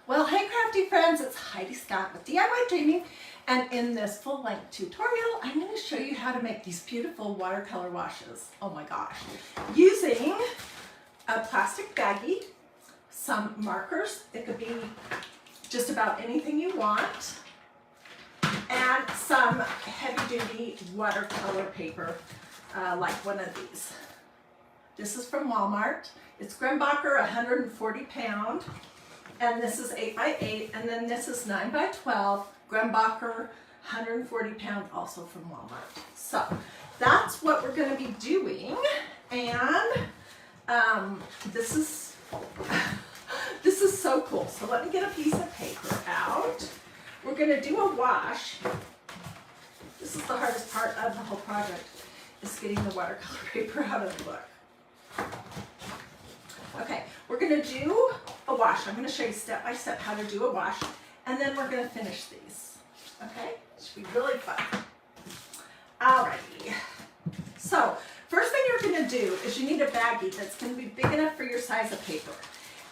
Well, hey crafty friends, it's Hiedi Scott with DiyDreaming, and in this full-length tutorial, I'm going to show you how to make these beautiful watercolor washes. Oh my gosh. Using a plastic baggie, some markers, it could be just about anything you want, and some heavy-duty watercolor paper, like one of these. This is from Walmart. It's Grumbacher 140 pound. And this is 8 by 8, and then this is 9 by 12, Grumbacher, 140 pound, also from Walmart. So that's what we're going to be doing, and this is so cool. So let me get a piece of paper out. We're going to do a wash. This is the hardest part of the whole project, is getting the watercolor paper out of the book. Okay, we're going to do a wash. I'm going to show you step by step how to do a wash, and then we're going to finish these. Okay, it should be really fun. Alrighty. So, first thing you're going to do is you need a baggie that's going to be big enough for your size of paper.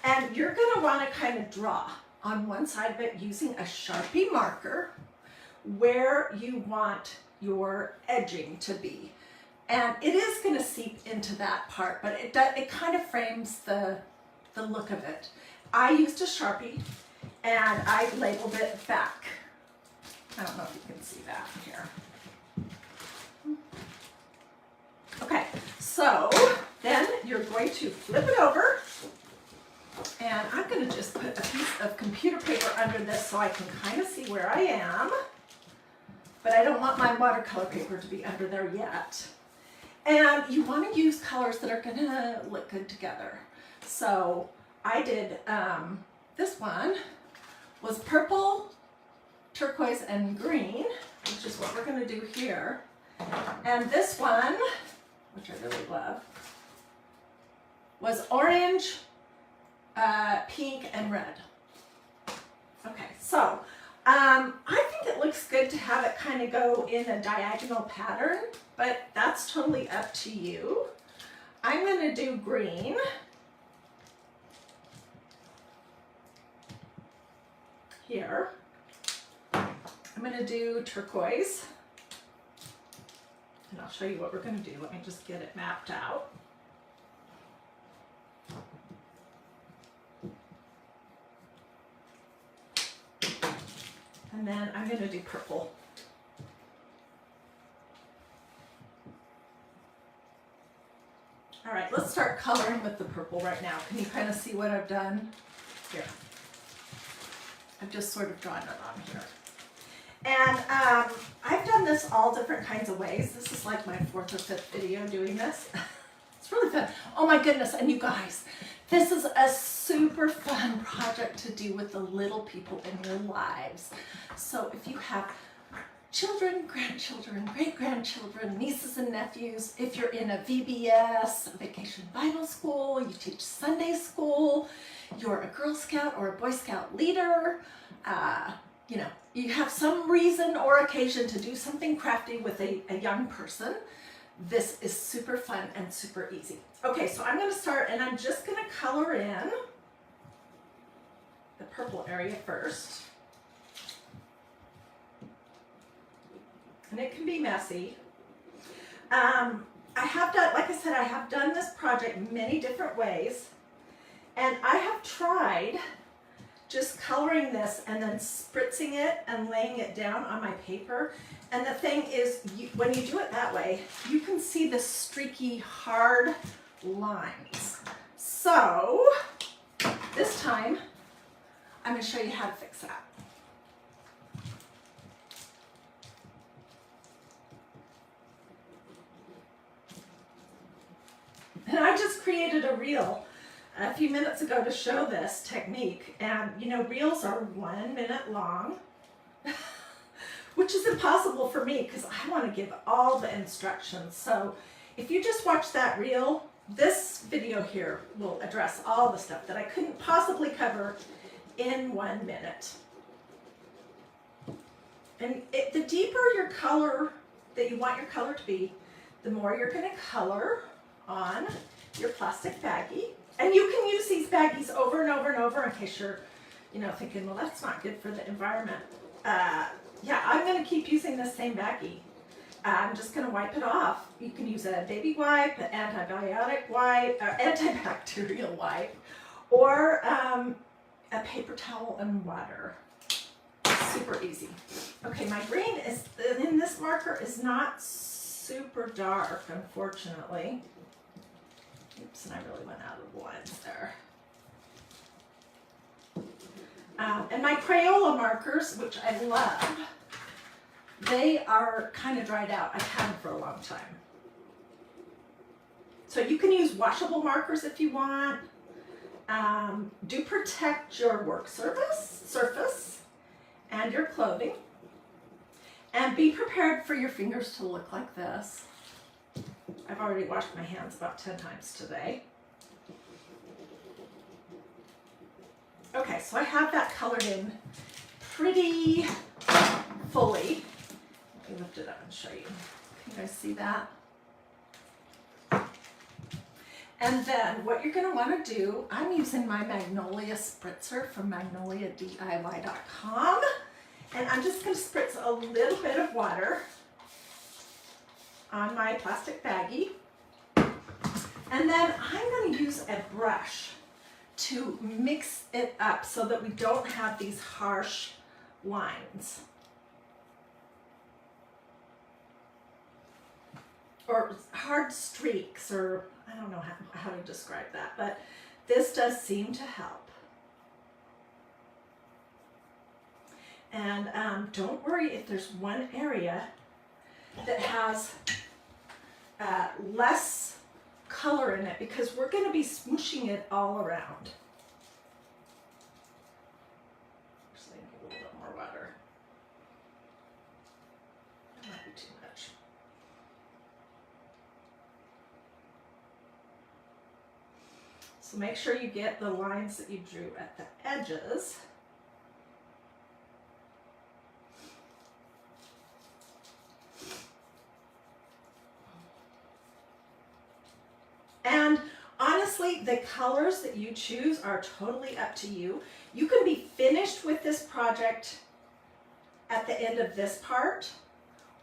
And you're going to want to kind of draw on one side of it using a Sharpie marker where you want your edging to be. And it is going to seep into that part, but it kind of frames the look of it. I used a Sharpie, and I labeled it back. I don't know if you can see that here. Okay, so then you're going to flip it over, and I'm going to just put a piece of computer paper under this so I can kind of see where I am, but I don't want my watercolor paper to be under there yet. And you want to use colors that are going to look good together. So I did, this one was purple, turquoise, and green, which is what we're going to do here. And this one, which I really love, was orange, pink, and red. Okay, so I think it looks good to have it kind of go in a diagonal pattern, but that's totally up to you. I'm going to do green. Here. I'm going to do turquoise. And I'll show you what we're going to do. Let me just get it mapped out. And then I'm going to do purple. All right, let's start coloring with the purple right now. Can you kind of see what I've done? Here. I've just sort of drawn it on here. And I've done this all different kinds of ways. This is like my 4th or 5th video doing this. It's really fun. Oh my goodness, and you guys, this is a super fun project to do with the little people in your lives. So if you have children, grandchildren, great-grandchildren, nieces and nephews, if you're in a VBS, a Vacation Bible School, you teach Sunday school, you're a Girl Scout or a Boy Scout leader, you know, you have some reason or occasion to do something crafty with a young person, this is super fun and super easy. Okay, so I'm going to start, and I'm just going to color in the purple area first. And it can be messy. I have done, like I said, I have done this project many different ways. And I have tried just coloring this and then spritzing it and laying it down on my paper. And the thing is, when you do it that way, you can see the streaky, hard lines. So this time, I'm going to show you how to fix that. And I just created a reel a few minutes ago to show this technique. And you know, reels are 1 minute long, which is impossible for me because I want to give all the instructions. So if you just watch that reel, this video here will address all the stuff that I couldn't possibly cover in 1 minute. And the deeper your color that you want your color to be, the more you're going to color on your plastic baggie. And you can use these baggies over and over and over in case you're you know, thinking, well, that's not good for the environment. Yeah, I'm going to keep using the same baggie. I'm just going to wipe it off. You can use a baby wipe, an antibiotic wipe, or antibacterial wipe, or a paper towel and water. Super easy. Okay, my green is in this marker is not super dark, unfortunately. Oops, and I really went out of lines there. And my Crayola markers, which I love, they are kind of dried out. I've had them for a long time. So you can use washable markers if you want. Do protect your work surface and your clothing. And be prepared for your fingers to look like this. I've already washed my hands about 10 times today. Okay, so I have that colored in pretty fully. Let me lift it up and show you. Can you guys see that? And then what you're gonna wanna do, I'm using my Magnolia Spritzer from magnoliadiy.com. And I'm just gonna spritz a little bit of water on my plastic baggie. And then I'm gonna use a brush to mix it up so that we don't have these harsh lines. Or hard streaks, or I don't know how to describe that, but this does seem to help. And don't worry if there's one area that has less color in it, because we're going to be smooshing it all around. Just need a little bit more water. That might be too much. So make sure you get the lines that you drew at the edges. And honestly, the colors that you choose are totally up to you. You can be finished with this project at the end of this part,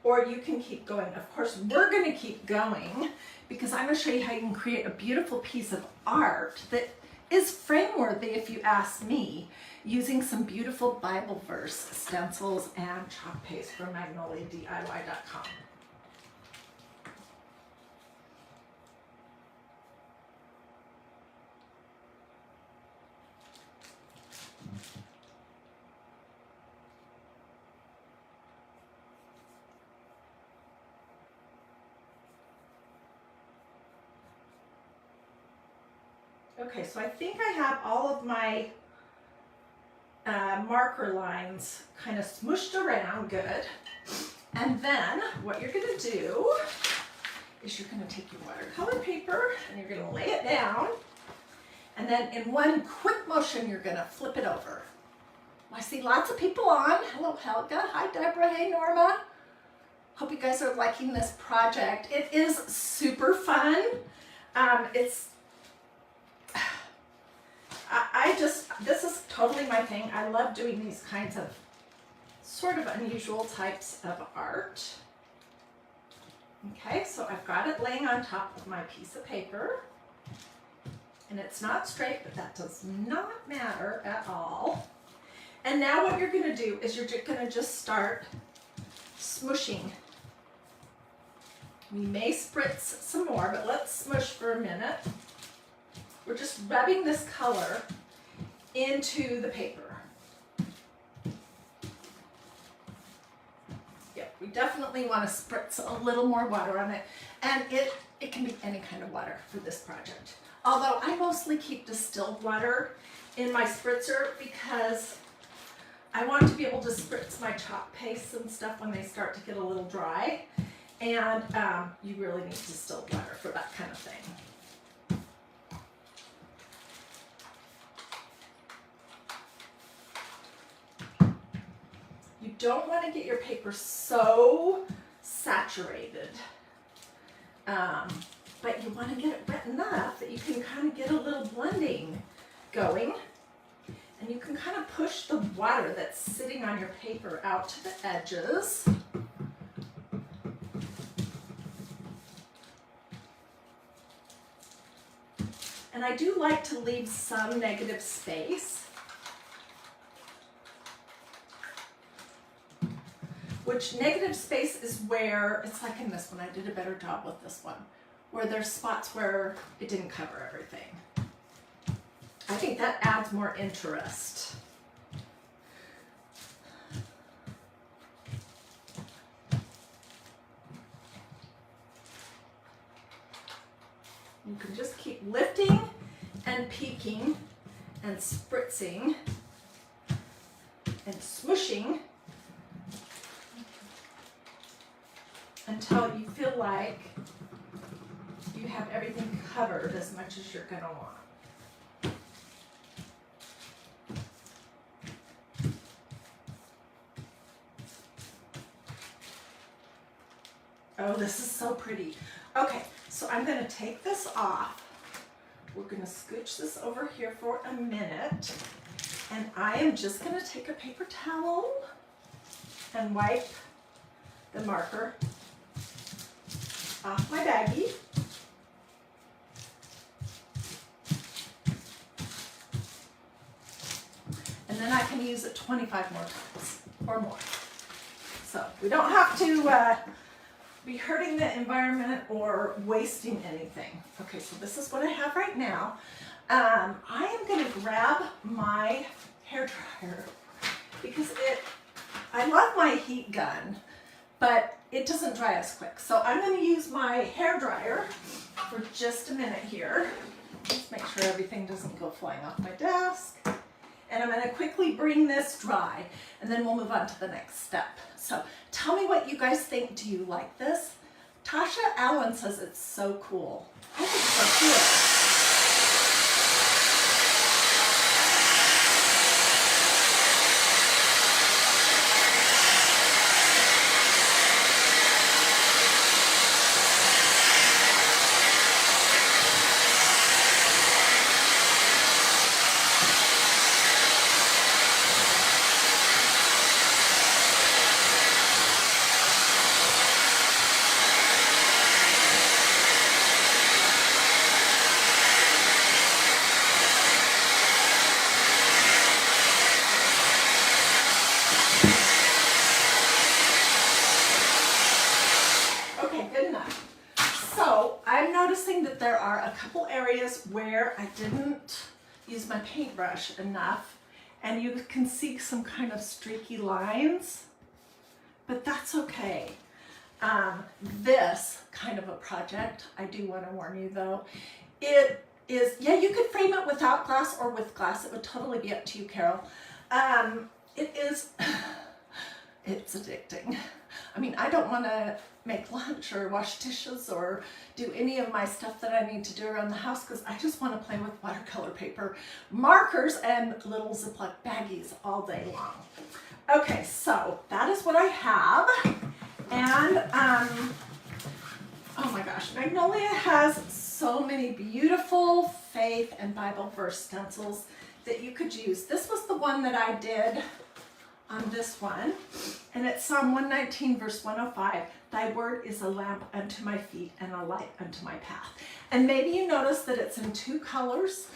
or you can keep going. Of course, we're going to keep going because I'm going to show you how you can create a beautiful piece of art that is frame-worthy, if you ask me, using some beautiful Bible verse stencils and chalk paste from magnoliadiy.com. Okay, so I think I have all of my marker lines kind of smooshed around good. And then what you're going to do is you're going to take your watercolor paper and you're going to lay it down. And then in one quick motion, you're going to flip it over. I see lots of people on. Hello, Helga. Hi, Deborah. Hey, Norma. Hope you guys are liking this project. It is super fun. This is totally my thing. I love doing these kinds of sort of unusual types of art. Okay, so I've got it laying on top of my piece of paper. And it's not straight, but that does not matter at all. And now what you're going to do is you're going to just start smooshing. We may spritz some more, but let's smush for a minute. We're just rubbing this color into the paper. Yep, we definitely want to spritz a little more water on it. And it can be any kind of water for this project. Although I mostly keep distilled water in my spritzer because I want to be able to spritz my chalk pastes and stuff when they start to get a little dry. And you really need distilled water for that kind of thing. You don't want to get your paper so saturated, but you want to get it wet enough that you can kind of get a little blending going. And you you can kind of push the water that's sitting on your paper out to the edges. And I do like to leave some negative space, which negative space is where, it's like in this one, I did a better job with this one, where there's spots where it didn't cover everything. I think that adds more interest. You can just keep lifting and peeking and spritzing and smooshing until you feel like you have everything covered as much as you're going to want. Oh, this is so pretty. Okay, so I'm going to take this off. We're going to scooch this over here for a minute. And I am just going to take a paper towel and wipe the marker off my baggie. And then I can use it 25 more times or more. So we don't have to be hurting the environment or wasting anything. Okay, so this is what I have right now. I am going to grab my hair dryer because I love my heat gun, but it doesn't dry as quick. So I'm going to use my hair dryer for just a minute here. Just make sure everything doesn't go flying off my desk. And I'm going to quickly bring this dry, and then we'll move on to the next step. So tell me what you guys think. Do you like this? Tasha Allen says it's so cool. I think it's so cool. That there are a couple areas where I didn't use my paintbrush enough, and you can see some kind of streaky lines, but that's okay. This kind of a project, I do want to warn you though, it is, yeah, you could frame it without glass or with glass. It would totally be up to you, Carol. It's addicting. I mean, I don't want to make lunch or wash dishes or do any of my stuff that I need to do around the house because I just want to play with watercolor paper, markers, and little Ziploc baggies all day long. Okay, so that is what I have. And, oh my gosh, Magnolia has so many beautiful faith and Bible verse stencils that you could use. This was the one that I did on this one, and it's Psalm 119 verse 105. Thy word is a lamp unto my feet and a light unto my path. And maybe you notice that it's in two colors.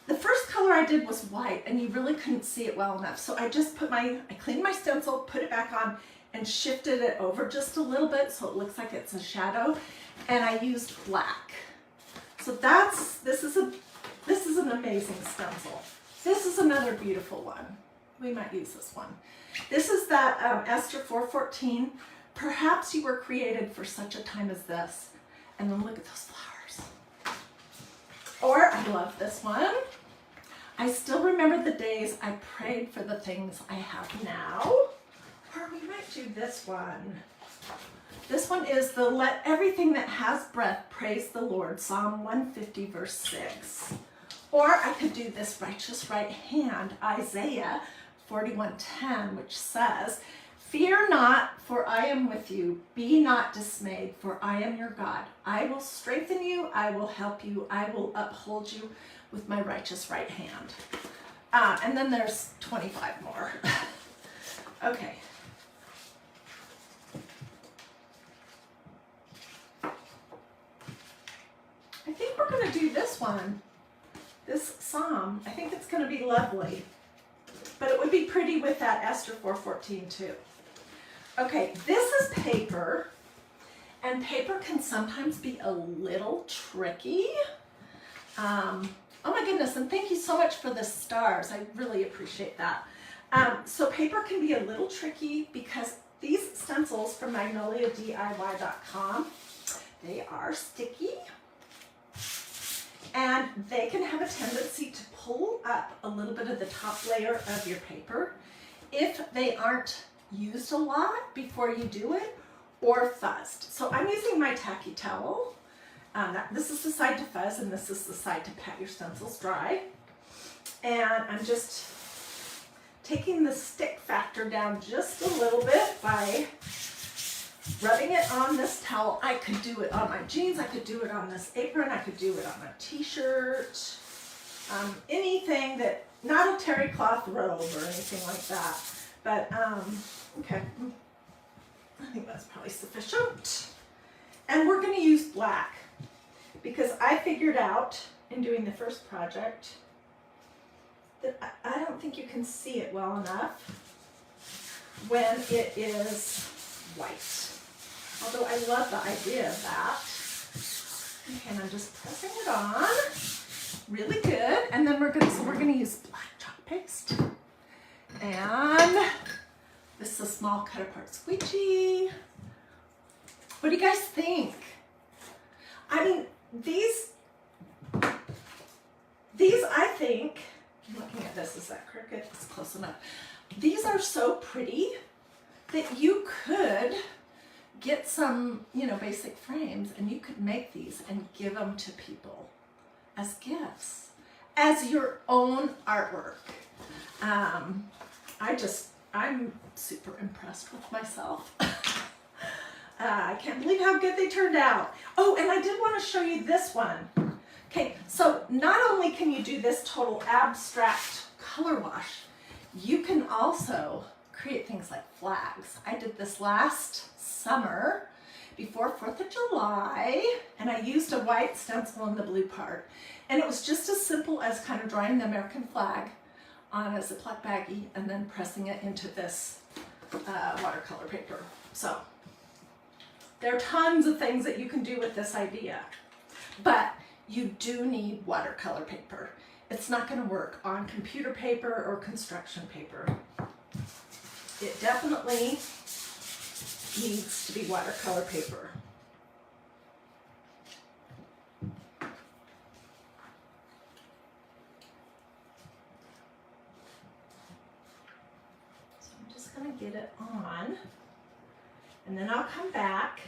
The first color I did was white, and you really couldn't see it well enough. So I just I cleaned my stencil, put it back on, and shifted it over just a little bit so it looks like it's a shadow. And I used black. So this is an amazing stencil. This is another beautiful one. We might use this one. This is that Esther 4:14. Perhaps you were created for such a time as this. And then look at those flowers. Or I love this one. I still remember the days I prayed for the things I have now. Or we might do this one. This one is the let everything that has breath praise the Lord, Psalm 150 verse 6. Or I could do this righteous right hand, Isaiah 41:10, which says, fear not, for I am with you. Be not dismayed, for I am your God. I will strengthen you. I will help you. I will uphold you with my righteous right hand. And then there's 25 more. Okay. I think we're going to do this one, this psalm. I think it's going to be lovely, but it would be pretty with that Esther 4:14 too. Okay, this is paper, and paper can sometimes be a little tricky. Oh my goodness, and thank you so much for the stars. I really appreciate that. So paper can be a little tricky because these stencils from magnoliadiy.com, they are sticky. And they can have a tendency to pull up a little bit of the top layer of your paper if they aren't used a lot before you do it or fuzzed. So I'm using my tacky towel. This is the side to fuzz and this is the side to pat your stencils dry. And I'm just taking the stick factor down just a little bit by rubbing it on this towel. I could do it on my jeans, I could do it on this apron, I could do it on a t-shirt, anything that, not a terry cloth robe or anything like that. But, okay, I think that's probably sufficient. And we're gonna use black because I figured out in doing the first project that I don't think you can see it well enough when it is white. Although I love the idea of that. Okay, and I'm just pressing it on really good. And then we're gonna use black chalk paste. And this is a small cut apart squeegee. What do you guys think? I mean, these I think, I'm looking at this, is that crooked? It's close enough. These are so pretty that you could get some, basic frames and you could make these and give them to people as gifts, as your own artwork. I'm super impressed with myself. I can't believe how good they turned out. Oh, and I did want to show you this one. Okay, so not only can you do this total abstract color wash, you can also create things like flags. I did this last summer before 4th of July, and I used a white stencil in the blue part. And it was just as simple as kind of drawing the American flag on a Ziploc baggie and then pressing it into this watercolor paper. So there are tons of things that you can do with this idea, but you do need watercolor paper. It's not going to work on computer paper or construction paper. It definitely needs to be watercolor paper. So I'm just going to get it on, and then I'll come back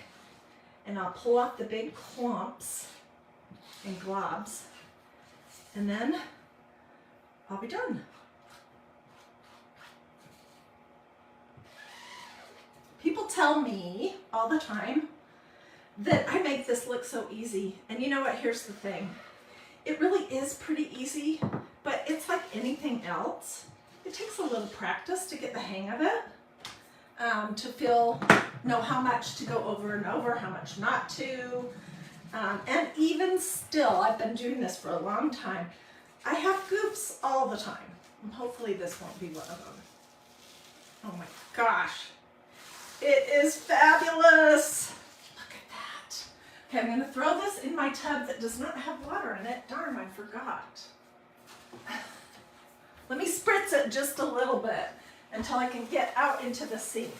and I'll pull off the big clumps and globs, and then I'll be done. People tell me all the time that I make this look so easy, and you know what, here's the thing. It really is pretty easy, but it's like anything else. It takes a little practice to get the hang of it, to know how much to go over and over, how much not to. And even still, I've been doing this for a long time, I have goofs all the time. And hopefully this won't be one of them. Oh my gosh. It is fabulous. Look at that. Okay, I'm going to throw this in my tub that does not have water in it. Darn, I forgot. Let me spritz it just a little bit until I can get out into the sink.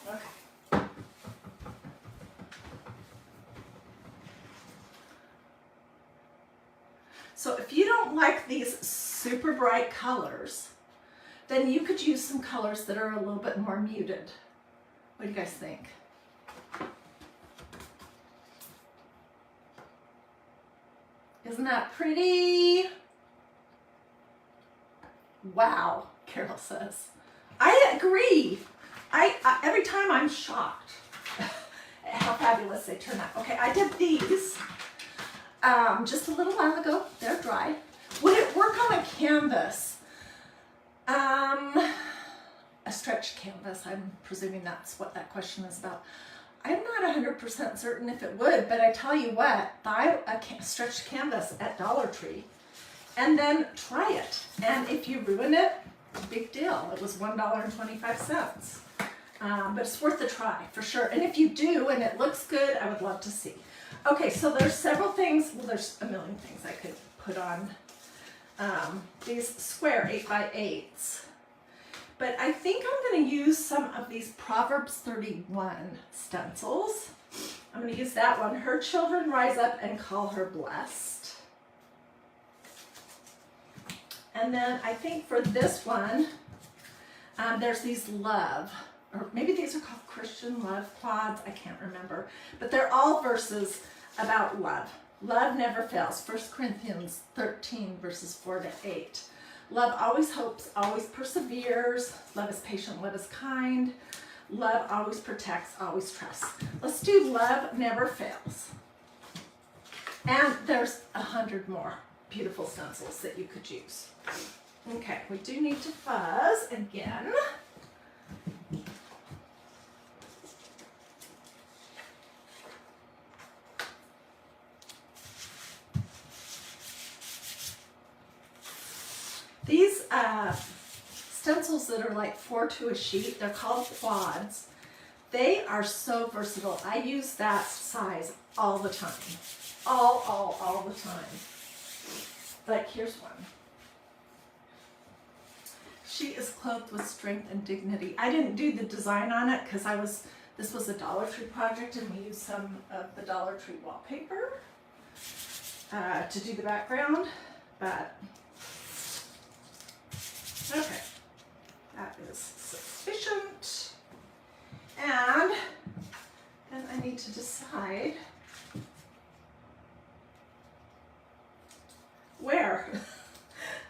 Okay. So if you don't like these super bright colors, then you could use some colors that are a little bit more muted. What do you guys think? Isn't that pretty? Wow, Carol says. I agree. Every time I'm shocked at how fabulous they turn out. Okay, I did these. just a little while ago. They're dry. Would it work on a canvas? A stretched canvas. I'm presuming that's what that question is about. I'm not 100% certain if it would, but I tell you what, buy a stretched canvas at Dollar Tree and then try it. And if you ruin it, big deal. It was $1.25. But it's worth a try for sure. And if you do and it looks good, I would love to see. Okay, so there's several things. Well, there's a million things I could put on these square 8x8s. But I think I'm going to use some of these Proverbs 31 stencils. I'm going to use that one. Her children rise up and call her blessed. And then I think for this one, there's these love, or maybe these are called Christian love quads. I can't remember. But they're all verses about love. Love never fails. 1 Corinthians 13, verses 4 to 8. Love always hopes, always perseveres. Love is patient, love is kind. Love always protects, always trusts. Let's do love never fails. And there's 100 more beautiful stencils that you could use. Okay, we do need to fuzz again. These stencils that are like 4 to a sheet, they're called quads. They are so versatile. I use that size all the time. All the time. Like here's one. She is clothed with strength and dignity. I didn't do the design on it because this was a Dollar Tree project and we used some of the Dollar Tree wallpaper to do the background, but okay, that is sufficient. And then I need to decide where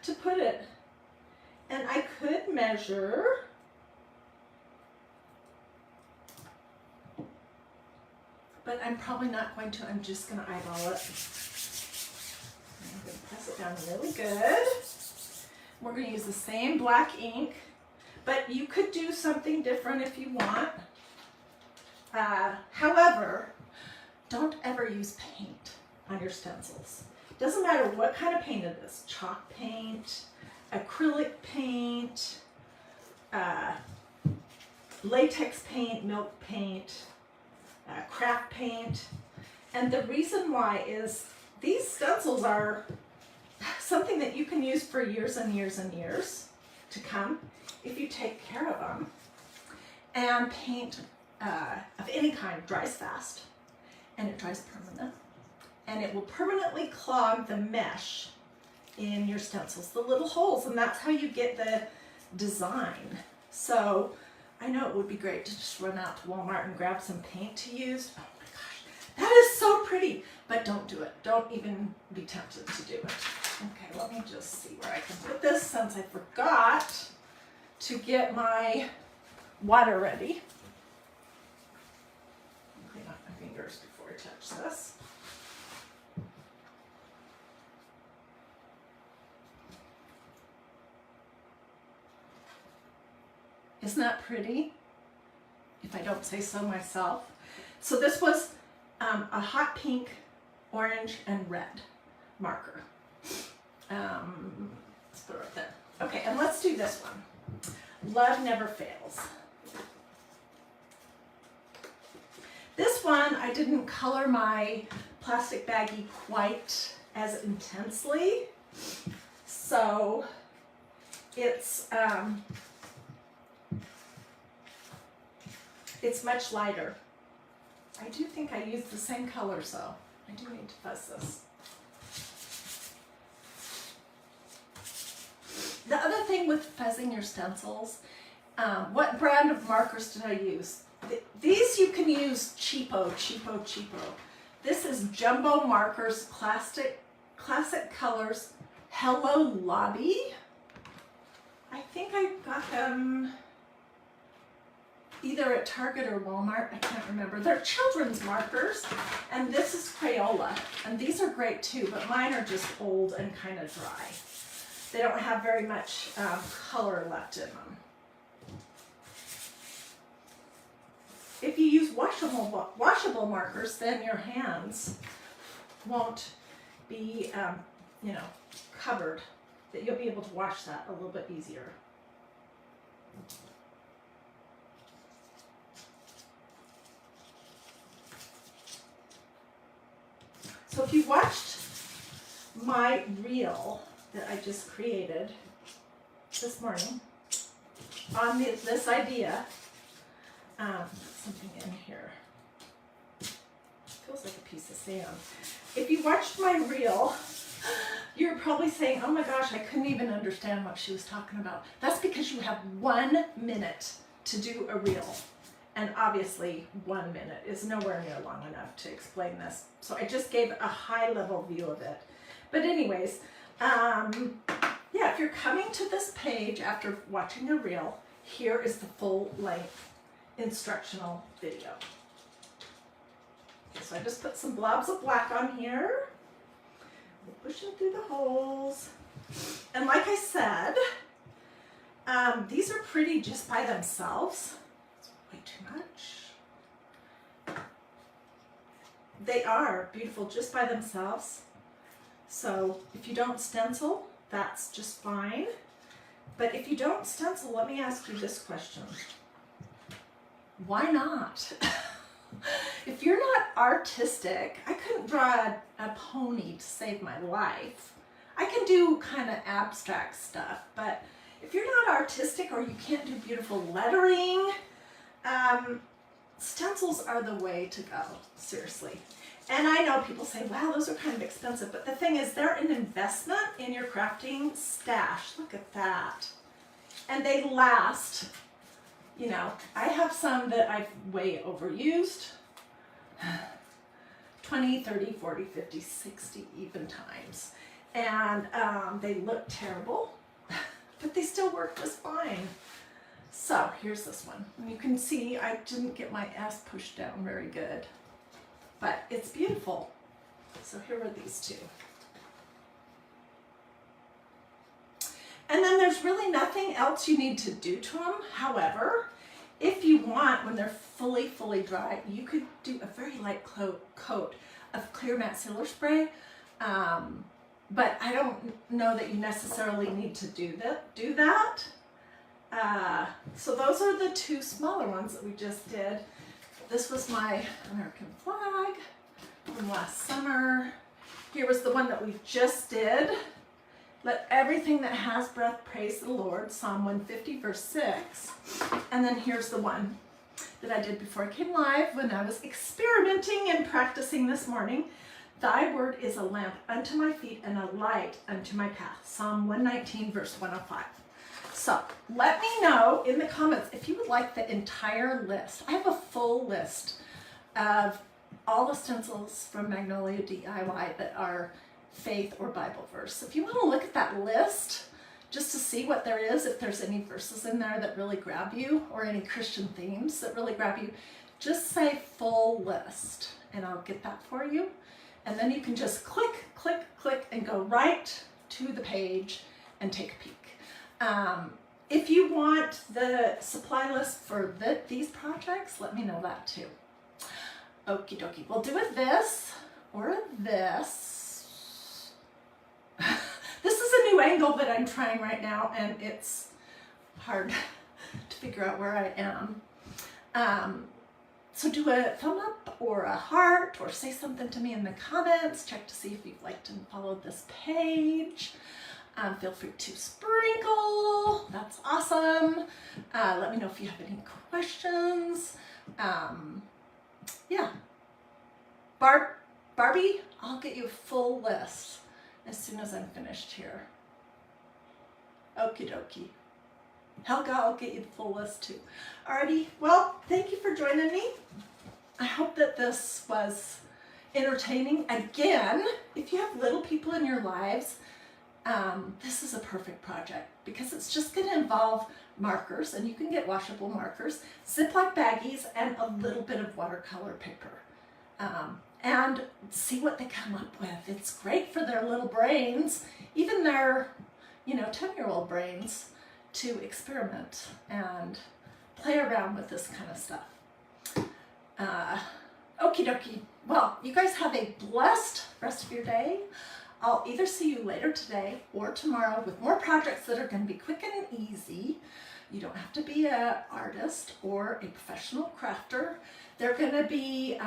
to put it. And I could measure, but I'm probably not going to. I'm just going to eyeball it. I'm going to press it down really good. We're going to use the same black ink, but you could do something different if you want. However, don't ever use paint on your stencils. Doesn't matter what kind of paint it is, chalk paint, acrylic paint, latex paint, milk paint, craft paint. And the reason why is these stencils are something that you can use for years and years and years to come if you take care of them. And paint of any kind dries fast, and it dries permanent, and it will permanently clog the mesh in your stencils, the little holes, and that's how you get the design. So I know it would be great to just run out to Walmart and grab some paint to use. Oh my gosh, that is so pretty, but don't do it. Don't even be tempted to do it. Okay, let me just see where I can put this since I forgot to get my water ready. Clean up my fingers before I touch this. Isn't that pretty? If I don't say so myself. So this was a hot pink, orange, and red marker. Let's put it right there. Okay, and let's do this one. Love never fails. This one, I didn't color my plastic baggie quite as intensely. So it's much lighter. I do think I used the same colors though. I do need to fuzz this. The other thing with fuzzing your stencils, what brand of markers did I use? These you can use cheapo. This is Jumbo Markers, Classic Colors, Hello Lobby. I think I got them either at Target or Walmart, I can't remember. They're children's markers, and this is Crayola, and these are great too, but mine are just old and kind of dry. They don't have very much color left in them. If you use washable markers, then your hands won't be, you know, covered. That you'll be able to wash that a little bit easier. So if you watched my reel that I just created this morning on this idea, something in here. Feels like a piece of sand. If you watched my reel, you're probably saying, oh my gosh, I couldn't even understand what she was talking about. That's because you have 1 minute to do a reel. And obviously 1 minute is nowhere near long enough to explain this. So I just gave a high level view of it. But anyways, yeah, if you're coming to this page after watching a reel, here is the full length instructional video. Okay, so I just put some blobs of black on here. We're pushing through the holes. And like I said, these are pretty just by themselves. It's way too much. They are beautiful just by themselves. So if you don't stencil, that's just fine. But if you don't stencil, let me ask you this question. Why not? If you're not artistic, I couldn't draw a pony to save my life. I can do kind of abstract stuff, but if you're not artistic or you can't do beautiful lettering, stencils are the way to go, seriously. And I know people say, wow, those are kind of expensive, but the thing is, they're an investment in your crafting stash. Look at that. And they last. You know, I have some that I've way overused, 20, 30, 40, 50, 60 even times. And they look terrible, but they still work just fine. So here's this one. And you can see I didn't get my S pushed down very good, but it's beautiful. So here are these two. And then there's really nothing else you need to do to them. However, if you want, when they're fully dry, you could do a very light coat of clear matte sealer spray. But I don't know that you necessarily need to do that. So those are the two smaller ones that we just did. This was my American flag from last summer. Here was the one that we just did. Let everything that has breath praise the Lord, Psalm 150, verse 6. And then here's the one that I did before I came live when I was experimenting and practicing this morning. Thy word is a lamp unto my feet and a light unto my path. Psalm 119, verse 105. So let me know in the comments if you would like the entire list. I have a full list of all the stencils from Magnolia DIY that are faith or Bible verse. If you want to look at that list just to see what there is, if there's any verses in there that really grab you or any Christian themes that really grab you, just say full list and I'll get that for you. And then you can just click, click, click and go right to the page and take a peek. If you want the supply list for these projects, let me know that too. Okie dokie. We'll do a this or a this. This is a new angle that I'm trying right now and it's hard to figure out where I am. So do a thumb up or a heart or say something to me in the comments. Check to see if you've liked and followed this page. Feel free to sprinkle. That's awesome. Let me know if you have any questions. Yeah. Barbie, I'll get you a full list as soon as I'm finished here. Okie dokie. Helga, I'll get you the full list too. Alrighty, well, thank you for joining me. I hope that this was entertaining. Again, if you have little people in your lives, this is a perfect project because it's just going to involve markers, and you can get washable markers, Ziploc baggies, and a little bit of watercolor paper. And see what they come up with. It's great for their little brains, even their, 10-year-old brains, to experiment and play around with this kind of stuff. Okie dokie. Well, you guys have a blessed rest of your day. I'll either see you later today or tomorrow with more projects that are going to be quick and easy. You don't have to be an artist or a professional crafter. They're going to be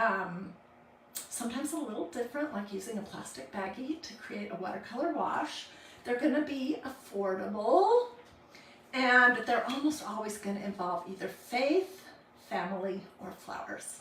sometimes a little different, like using a plastic baggie to create a watercolor wash. They're going to be affordable, and they're almost always going to involve either faith, family, or flowers.